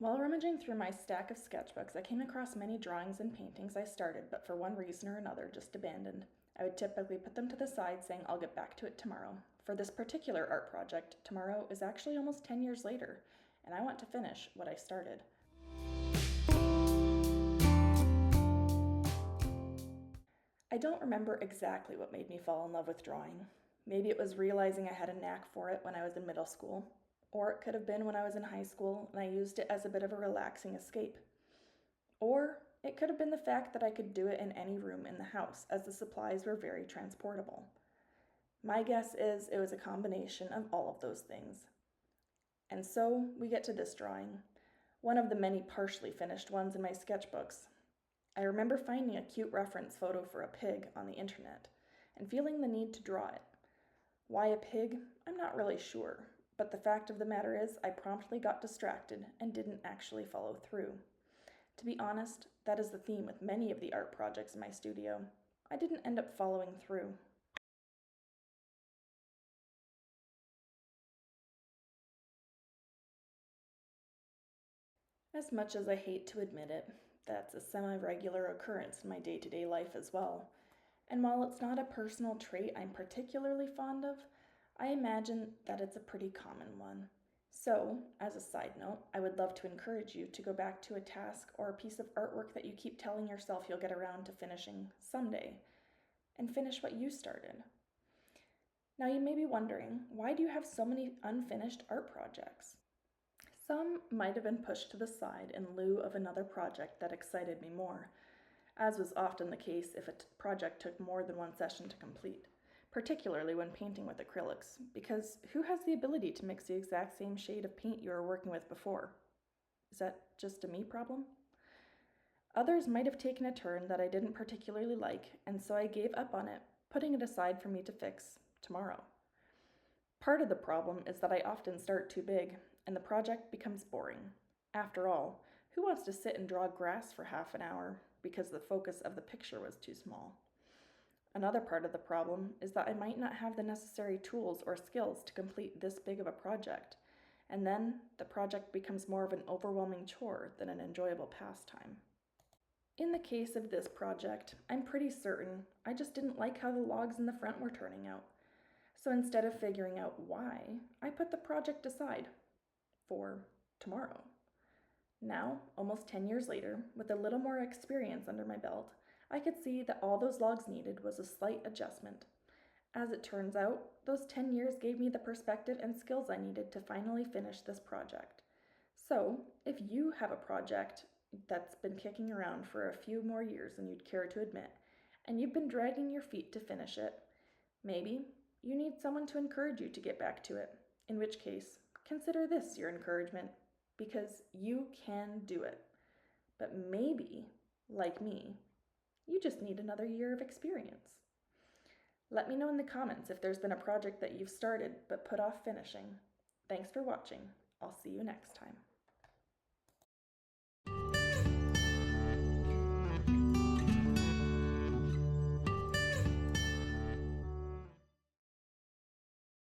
While rummaging through my stack of sketchbooks, I came across many drawings and paintings I started, but for one reason or another just abandoned. I would typically put them to the side, saying I'll get back to it tomorrow. For this particular art project, tomorrow is actually almost 10 years later, and I want to finish what I started. I don't remember exactly what made me fall in love with drawing. Maybe it was realizing I had a knack for it when I was in middle school, or it could have been when I was in high school and I used it as a bit of a relaxing escape. Or it could have been the fact that I could do it in any room in the house, as the supplies were very transportable. My guess is it was a combination of all of those things. And so we get to this drawing, one of the many partially finished ones in my sketchbooks. I remember finding a cute reference photo for a pig on the internet and feeling the need to draw it. Why a pig? I'm not really sure, but the fact of the matter is I promptly got distracted and didn't actually follow through. To be honest, that is the theme with many of the art projects in my studio. I didn't end up following through. As much as I hate to admit it, that's a semi-regular occurrence in my day-to-day life as well. And while it's not a personal trait I'm particularly fond of, I imagine that it's a pretty common one. So, as a side note, I would love to encourage you to go back to a task or a piece of artwork that you keep telling yourself you'll get around to finishing someday, and finish what you started. Now you may be wondering, why do you have so many unfinished art projects? Some might have been pushed to the side in lieu of another project that excited me more, as was often the case if a project took more than one session to complete, particularly when painting with acrylics, because who has the ability to mix the exact same shade of paint you were working with before? Is that just a me problem? Others might have taken a turn that I didn't particularly like, and so I gave up on it, putting it aside for me to fix tomorrow. Part of the problem is that I often start too big, and the project becomes boring. After all, who wants to sit and draw grass for half an hour because the focus of the picture was too small? Another part of the problem is that I might not have the necessary tools or skills to complete this big of a project, and then the project becomes more of an overwhelming chore than an enjoyable pastime. In the case of this project, I'm pretty certain I just didn't like how the logs in the front were turning out. So instead of figuring out why, I put the project aside for tomorrow. Now, almost 10 years later, with a little more experience under my belt, I could see that all those logs needed was a slight adjustment. As it turns out, those 10 years gave me the perspective and skills I needed to finally finish this project. So, if you have a project that's been kicking around for a few more years than you'd care to admit, and you've been dragging your feet to finish it, maybe you need someone to encourage you to get back to it, in which case, consider this your encouragement, because you can do it. But maybe, like me, you just need another year of experience. Let me know in the comments if there's been a project that you've started but put off finishing. Thanks for watching. I'll see you next time.